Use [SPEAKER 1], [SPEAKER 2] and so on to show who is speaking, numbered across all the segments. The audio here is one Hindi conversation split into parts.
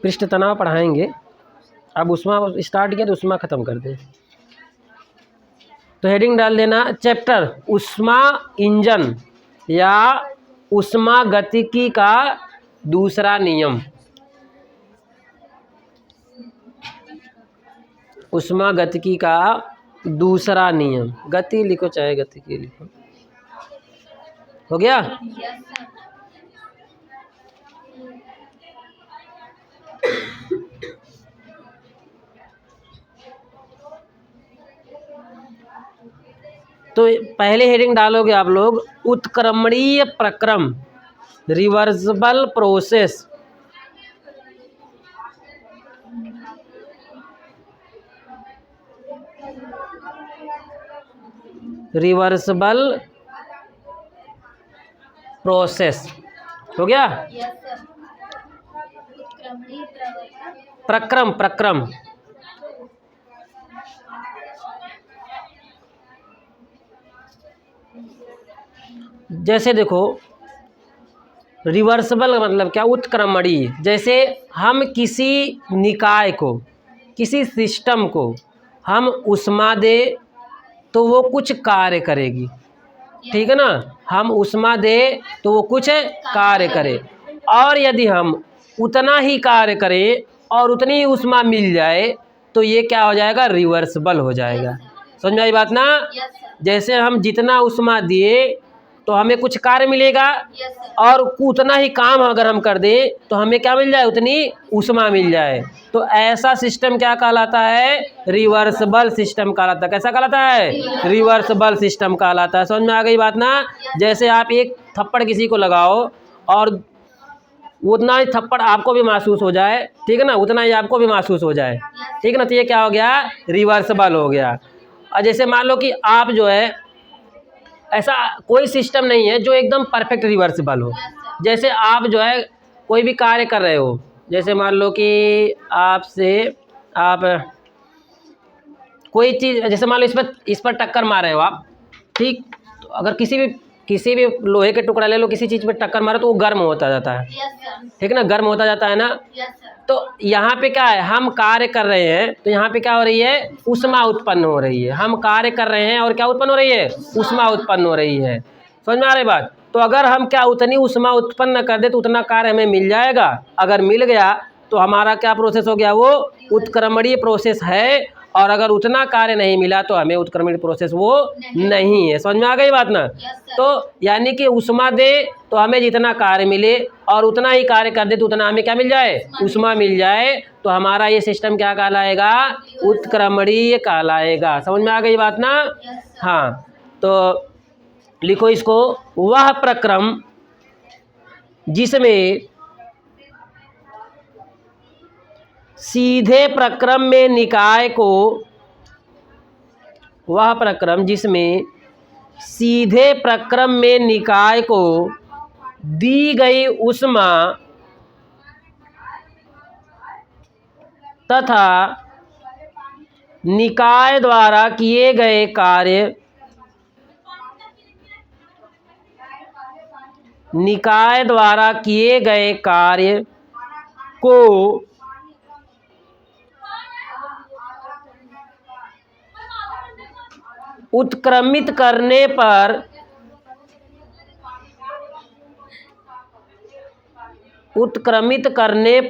[SPEAKER 1] पृष्ठ तनाव पढ़ाएंगे। अब उष्मा स्टार्ट किया तो उष्मा ख़त्म कर दें। तो हेडिंग डाल देना चैप्टर उष्मा इंजन या उष्मा गतिकी का दूसरा नियम। उष्मा गतिकी का दूसरा नियम, गति लिखो चाहे गतिकी लिखो। हो गया? तो पहले हेडिंग डालोगे आप लोग उत्क्रमणीय प्रक्रम, रिवर्सिबल प्रोसेस। रिवर्सिबल प्रोसेस हो गया? प्रक्रम, प्रक्रम जैसे देखो रिवर्सिबल मतलब क्या, उत्क्रमणीय। जैसे हम किसी निकाय को, किसी सिस्टम को हम उष्मा दे तो वो कुछ कार्य करेगी, ठीक है ना। हम उष्मा दे तो वो कुछ कार्य करे, और यदि हम उतना ही कार्य करें और उतनी ही उष्मा मिल जाए तो ये क्या हो जाएगा, रिवर्सिबल हो जाएगा। समझ में आई बात ना? जैसे हम जितना उष्मा दिए तो हमें कुछ कार्य मिलेगा, और उतना ही काम अगर हम कर दें तो हमें क्या मिल जाए, उतनी उष्मा मिल जाए। तो ऐसा सिस्टम क्या कहलाता है, रिवर्सिबल सिस्टम कहलाता है। कैसा कहलाता है, रिवर्सिबल सिस्टम कहलाता है। समझ में आ गई बात ना? जैसे आप एक थप्पड़ किसी को लगाओ और उतना ही थप्पड़ आपको भी महसूस हो जाए, ठीक है ना, उतना ही आपको भी महसूस हो जाए, ठीक है ना, तो ये क्या हो गया, रिवर्सिबल हो गया। और जैसे मान लो कि आप जो है, ऐसा कोई सिस्टम नहीं है जो एकदम परफेक्ट रिवर्सिबल हो। जैसे आप जो है कोई भी कार्य कर रहे हो, जैसे मान लो कि आपसे आप कोई चीज़, जैसे मान लो इस पर टक्कर मारे हो आप, ठीक, तो अगर किसी भी लोहे के टुकड़ा ले लो, किसी चीज़ पे टक्कर मारो तो वो गर्म होता जाता है, ठीक है ना, गर्म होता जाता है ना। तो यहाँ पे क्या है, हम कार्य कर रहे हैं तो यहाँ पे क्या हो रही है, उष्मा उत्पन्न हो रही है। हम कार्य कर रहे हैं और क्या उत्पन्न हो रही है, उष्मा उत्पन्न हो रही है। समझ में आ रही बात? तो अगर हम क्या उतनी उष्मा उत्पन्न कर दे तो उतना कार्य हमें मिल जाएगा। अगर मिल गया तो हमारा क्या प्रोसेस हो गया, वो उत्क्रमणीय प्रोसेस है। और अगर उतना कार्य नहीं मिला तो हमें उत्क्रमणीय प्रोसेस वो नहीं है। समझ में आ गई बात ना? तो यानी कि उष्मा दे तो हमें जितना कार्य मिले और उतना ही कार्य कर दे तो उतना हमें क्या मिल जाए, उष्मा मिल जाए, तो हमारा ये सिस्टम क्या कहलाएगा, उत्क्रमणीय कहलाएगा। समझ में आ गई बात ना? हाँ, तो लिखो इसको, वह प्रक्रम जिसमें सीधे प्रक्रम में निकाय को, वह प्रक्रम जिसमें सीधे प्रक्रम में निकाय को दी गई उष्मा तथा निकाय द्वारा किए गए कार्य, निकाय द्वारा किए गए कार्य को उत्क्रमित करने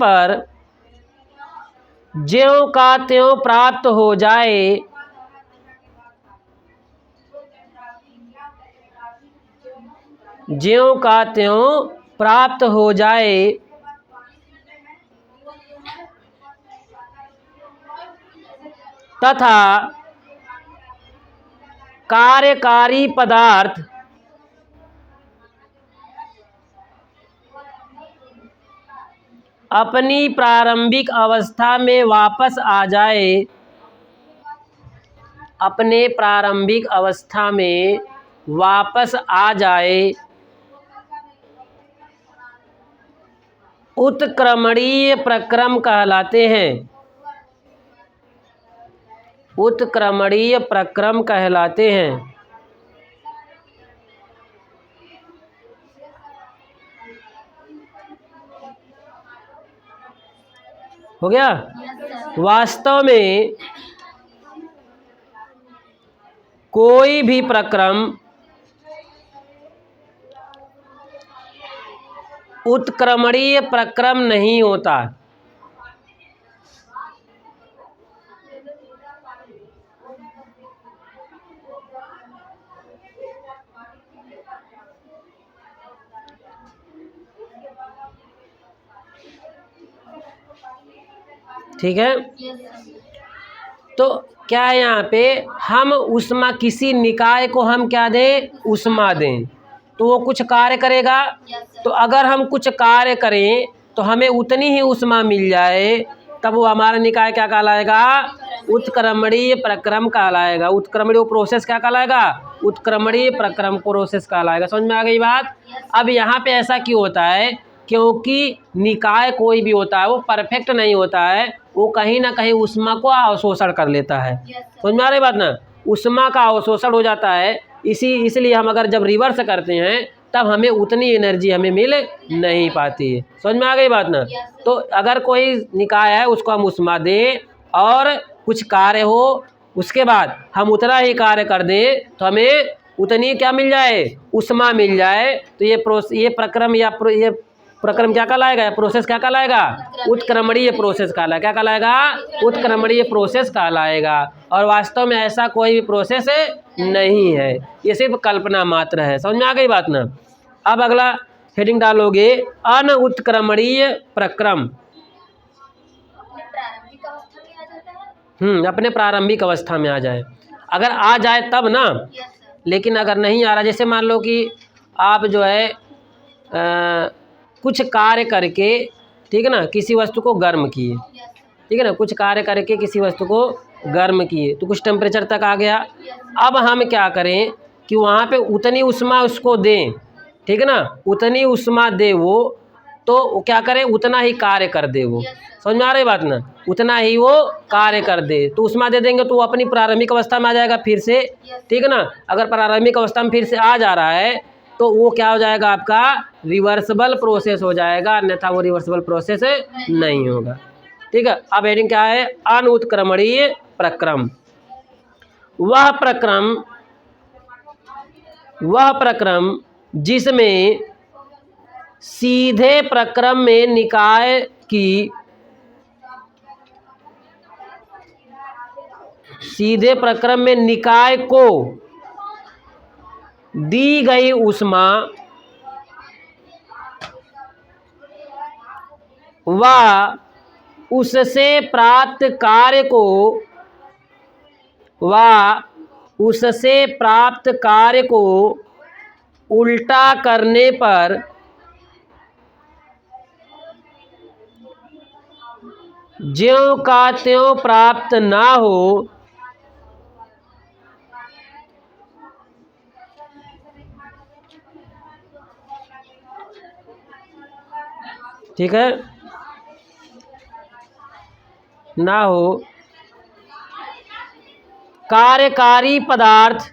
[SPEAKER 1] पर ज्यों का त्यों प्राप्त हो जाए, ज्यों का त्यों प्राप्त हो जाए तथा कार्यकारी पदार्थ अपनी प्रारंभिक अवस्था में वापस आ जाए, अपने प्रारंभिक अवस्था में वापस आ जाए, उत्क्रमणीय प्रक्रम कहलाते हैं। उत्क्रमणीय प्रक्रम कहलाते हैं। हो गया। वास्तव में कोई भी प्रक्रम उत्क्रमणीय प्रक्रम नहीं होता। ठीक है। तो क्या है यहाँ पे, हम उष्मा किसी निकाय को हम क्या दें, उष्मा दें तो वो कुछ कार्य करेगा। तो अगर हम कुछ कार्य करें तो हमें उतनी ही उष्मा मिल जाए, तब वो हमारा निकाय क्या कहलाएगा, उत्क्रमणीय प्रक्रम कहलाएगा। उत्क्रमणीय प्रोसेस क्या कहलाएगा, उत्क्रमणीय प्रक्रम प्रोसेस कहलाएगा। समझ में आ गई बात। अब यहाँ पे ऐसा क्यों होता है, क्योंकि निकाय कोई भी होता है वो परफेक्ट नहीं होता है, वो कहीं ना कहीं उष्मा को अवशोषण कर लेता है। समझ में आ रही बात ना, उष्मा का अवशोषण हो जाता है। इसलिए हम अगर जब रिवर्स करते हैं तब हमें उतनी एनर्जी हमें मिल नहीं पाती है। समझ में आ गई बात ना। तो अगर कोई निकाय है उसको हम उष्मा दें और कुछ कार्य हो, उसके बाद हम उतना ही कार्य कर दें तो हमें उतनी क्या मिल जाए, उष्मा मिल जाए। तो ये प्रक्रम ये प्रक्रम क्या कहलाएगा, प्रोसेस क्या कहलाएगा, उत्क्रमणीय प्रोसेस कहलाएगा। क्या कहलाएगा, उत्क्रमणीय प्रोसेस कहलाएगा। और वास्तव में ऐसा कोई भी प्रोसेस नहीं है, ये सिर्फ कल्पना मात्र है। समझ में आ गई बात ना। अब अगला हेडिंग डालोगे, अनउत्क्रमणीय प्रक्रम। अपने प्रारंभिक अवस्था में आ जाए। अगर आ जाए तब ना, लेकिन अगर नहीं आ रहा, जैसे मान लो कि आप जो है कुछ कार्य करके, ठीक है ना, किसी वस्तु को गर्म किए, ठीक है ना, कुछ कार्य करके किसी वस्तु को गर्म किए तो कुछ टेम्परेचर तक आ गया। अब हम क्या करें कि वहाँ पे उतनी उष्मा उसको दें, ठीक है ना, उतनी उष्मा दे वो, तो क्या करें, उतना ही कार्य कर दे वो। समझ में आ रही बात ना, उतना ही वो कार्य कर दे। तो उष्मा दे देंगे तो वो अपनी प्रारंभिक अवस्था में आ जाएगा फिर से, ठीक है ना। अगर प्रारंभिक अवस्था में फिर से आ जा रहा है तो वो क्या हो जाएगा, आपका रिवर्सिबल प्रोसेस हो जाएगा, अन्यथा वो रिवर्सिबल प्रोसेस नहीं होगा। ठीक है। अब हेडिंग क्या है, अनउत्क्रमणीय प्रक्रम। वह प्रक्रम जिसमें सीधे प्रक्रम में निकाय की सीधे प्रक्रम में निकाय को दी गई उष्मा व उससे प्राप्त कार्य को उल्टा करने पर ज्यों का त्यों प्राप्त ना हो, ठीक है, ना हो, कार्यकारी पदार्थ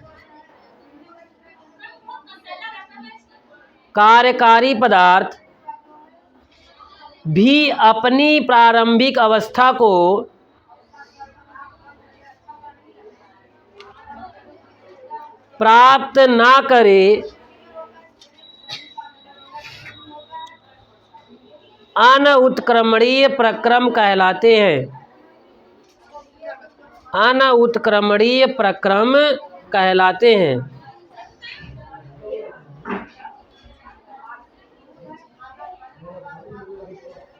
[SPEAKER 1] भी अपनी प्रारंभिक अवस्था को प्राप्त ना करे, अनउत्क्रमणीय प्रक्रम कहलाते हैं। अनउत्क्रमणीय प्रक्रम कहलाते हैं।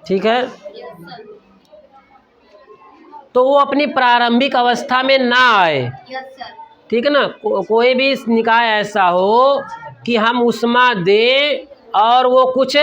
[SPEAKER 1] ठीक है। तो वो अपनी प्रारंभिक अवस्था में ना आए, ठीक है ना। कोई भी निकाय ऐसा हो कि हम उष्मा दें और वो कुछ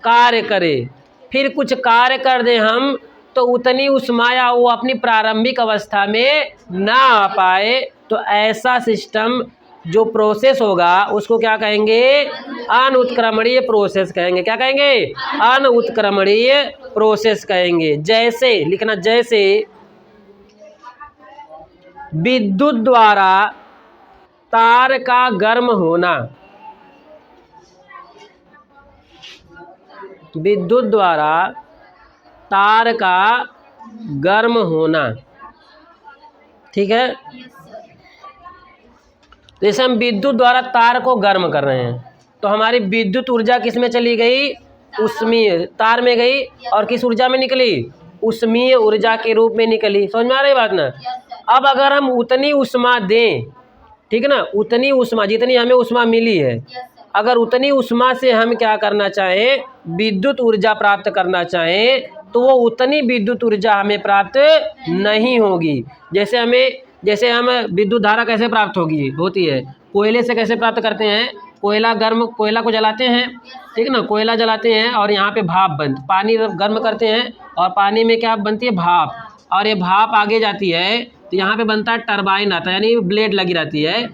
[SPEAKER 1] कार्य करे, फिर कुछ कार्य कर दें हम, तो उतनी उष्मा या वो अपनी प्रारंभिक अवस्था में ना आ पाए, तो ऐसा सिस्टम जो प्रोसेस होगा उसको क्या कहेंगे, अनउत्क्रमणीय प्रोसेस कहेंगे। क्या कहेंगे, अनउत्क्रमणीय प्रोसेस कहेंगे। जैसे लिखना, जैसे विद्युत द्वारा तार का गर्म होना, विद्युत द्वारा तार का गर्म होना, ठीक है। जैसे हम विद्युत द्वारा तार को गर्म कर रहे हैं तो हमारी विद्युत ऊर्जा किस में चली गई, उष्मीय तार में गई, और किस ऊर्जा में निकली, उष्मीय ऊर्जा के रूप में निकली। समझ में आ रही बात ना। अब अगर हम उतनी ऊष्मा दें, ठीक है ना, उतनी ऊष्मा जितनी हमें ऊष्मा मिली है, अगर उतनी ऊष्मा से हम क्या करना चाहें, विद्युत ऊर्जा प्राप्त करना चाहें, तो वो उतनी विद्युत ऊर्जा हमें प्राप्त नहीं होगी। जैसे हम विद्युत धारा कैसे प्राप्त होती है, कोयले से कैसे प्राप्त करते हैं, कोयला को जलाते हैं, ठीक है ना, कोयला जलाते हैं और यहाँ पे भाप बनती, पानी गर्म करते हैं और पानी में क्या बनती है, भाप, और ये भाप आगे जाती है तो यहाँ पे बनता है टरबाइन आता है, यानी ब्लेड लगी रहती है,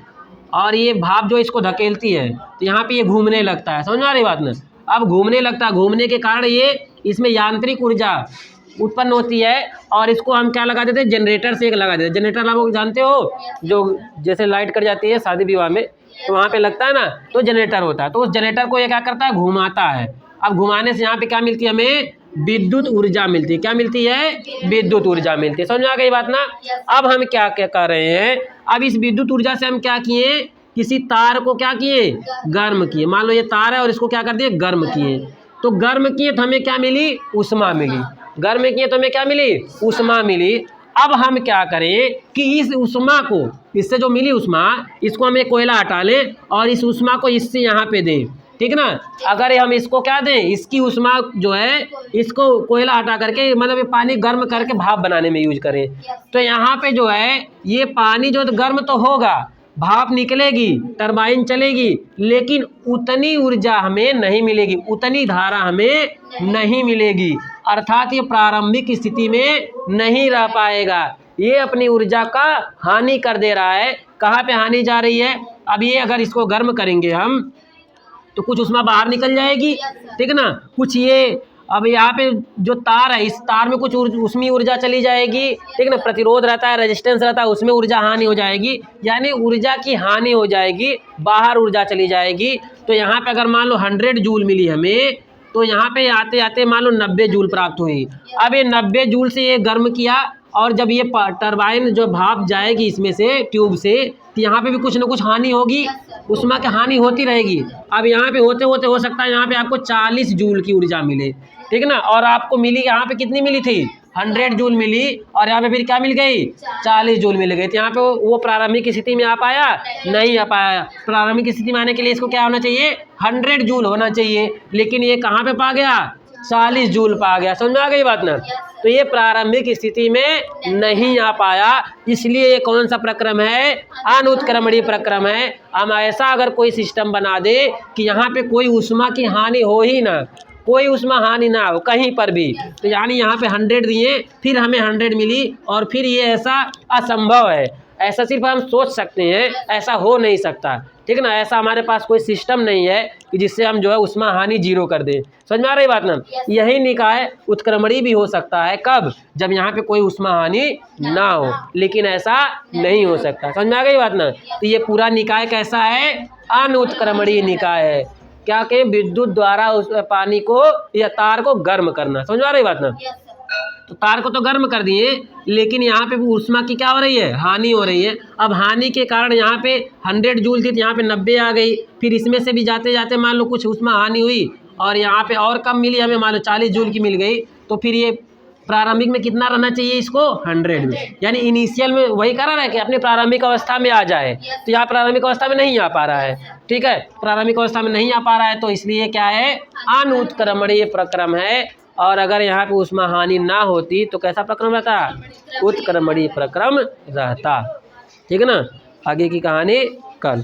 [SPEAKER 1] और ये भाप जो इसको धकेलती है तो यहाँ पे ये घूमने लगता है। समझ में आ रही बात ना। अब घूमने लगता है, घूमने के कारण ये इसमें यांत्रिक ऊर्जा उत्पन्न होती है, और इसको हम क्या लगा देते हैं, जनरेटर से एक लगा देते हैं। जनरेटर आप लोग जानते हो, जो जैसे लाइट कट जाती है शादी विवाह में तो वहाँ पे लगता है ना, तो जनरेटर होता है। तो उस जनरेटर को ये क्या करता है, घुमाता है। अब घुमाने से यहाँ पे क्या मिलती है, हमें विद्युत ऊर्जा मिलती है। क्या मिलती है, विद्युत ऊर्जा मिलती है। समझ में आ गई बात ना। अब हम क्या क्या कर रहे हैं, अब इस विद्युत ऊर्जा से हम क्या किए, किसी तार को क्या किए, गर्म किए। मान लो ये तार है और इसको क्या कर दिए, गर्म किए। तो गर्म किए तो हमें क्या मिली, ऊष्मा मिली। गर्म किए तो हमें क्या मिली, ऊष्मा मिली। अब हम क्या करें कि इस ऊष्मा को, इससे जो मिली ऊष्मा, इसको हम एक कोयला हटा लें और इस ऊष्मा को इससे यहाँ पे दें, ठीक ना। अगर हम इसको क्या दें, इसकी ऊष्मा जो है, इसको कोयला हटा करके मतलब ये पानी गर्म करके भाप बनाने में यूज करें, तो यहाँ पे जो है ये पानी जो गर्म तो होगा, भाप निकलेगी, टरबाइन चलेगी, लेकिन उतनी ऊर्जा हमें नहीं मिलेगी, उतनी धारा हमें नहीं मिलेगी। अर्थात ये प्रारंभिक स्थिति में नहीं रह पाएगा, ये अपनी ऊर्जा का हानि कर दे रहा है। कहाँ पे हानि जा रही है, अब ये अगर इसको गर्म करेंगे हम तो कुछ ऊष्मा बाहर निकल जाएगी, ठीक है ना, कुछ ये अब यहाँ पे जो तार है, इस तार में कुछ उसमें ऊर्जा चली जाएगी, ठीक है ना, प्रतिरोध रहता है, रेजिस्टेंस रहता है, उसमें ऊर्जा हानि हो जाएगी, यानी ऊर्जा की हानि हो जाएगी, बाहर ऊर्जा चली जाएगी। तो यहाँ पे अगर मान लो 100 जूल मिली हमें, तो यहाँ पे आते आते मान लो 90 जूल प्राप्त हुई। अब ये 90 जूल से ये गर्म किया, और जब ये टरबाइन जो भाप जाएगी इसमें से, ट्यूब से, तो यहाँ पे भी कुछ ना कुछ हानि होगी, ऊष्मा की हानि होती रहेगी। अब यहाँ पे होते होते हो सकता है यहाँ पे आपको 40 जूल की ऊर्जा मिले, ठीक है ना, और आपको मिली यहाँ पे कितनी मिली थी, 100 जूल मिली, और यहाँ पे फिर क्या मिल गई, 40 जूल मिल गई। तो यहाँ पे वो प्रारंभिक स्थिति में आ पाया, नहीं आ पाया। प्रारंभिक स्थिति में आने के लिए इसको क्या होना चाहिए, 100 जूल होना चाहिए, लेकिन ये कहाँ पे पा गया, 40 जूल पा गया। समझ में आ गई बात ना। तो ये प्रारंभिक स्थिति में नहीं आ पाया, इसलिए ये कौन सा प्रक्रम है, अनुत्क्रमणीय प्रक्रम है। हम ऐसा अगर कोई सिस्टम बना दे कि यहाँ पे कोई ऊष्मा की हानि हो ही ना, कोई ऊष्मा हानि ना हो कहीं पर भी, तो यानी यहाँ पे 100 दिए, फिर हमें 100 मिली, और फिर ये ऐसा असंभव है, ऐसा सिर्फ हम सोच सकते हैं, ऐसा हो नहीं सकता, ठीक है ना। ऐसा हमारे पास कोई सिस्टम नहीं है कि जिससे हम जो है ऊष्मा हानि 0 कर दें। समझ में आ रही बात ना। यही निकाय उत्क्रमणीय भी हो सकता है, कब, जब यहाँ पे कोई ऊष्मा हानि ना हो, लेकिन ऐसा नहीं हो सकता। समझ में आ गई बात ना। तो ये पूरा निकाय कैसा है, अनुत्क्रमणीय निकाय है। क्या के विद्युत द्वारा उस पानी को या तार को गर्म करना। समझ में आ रही बात ना। तो तार को तो गर्म कर दिए, लेकिन यहाँ पे ऊष्मा की क्या हो रही है, हानि हो रही है। अब हानि के कारण यहाँ पे 100 जूल थी तो यहाँ पे 90 आ गई, फिर इसमें से भी जाते जाते मान लो कुछ ऊष्मा हानि हुई, और यहाँ पे और कम मिली हमें, मान लो 40 जूल की मिल गई, तो फिर ये प्रारंभिक में कितना रहना चाहिए इसको, 100 में, यानी इनिशियल में वही कर रहा है कि अपनी प्रारंभिक अवस्था में आ जाए। तो यहाँ प्रारंभिक अवस्था में नहीं आ पा रहा है, ठीक है, प्रारंभिक अवस्था में नहीं आ पा रहा है, तो इसलिए क्या है, अनुत्क्रमणीय प्रक्रम है। और अगर यहाँ पे ऊष्मा हानि ना होती तो कैसा प्रक्रम रहता, उत्क्रमणीय प्रक्रम रहता, ठीक है ना। आगे की कहानी कल।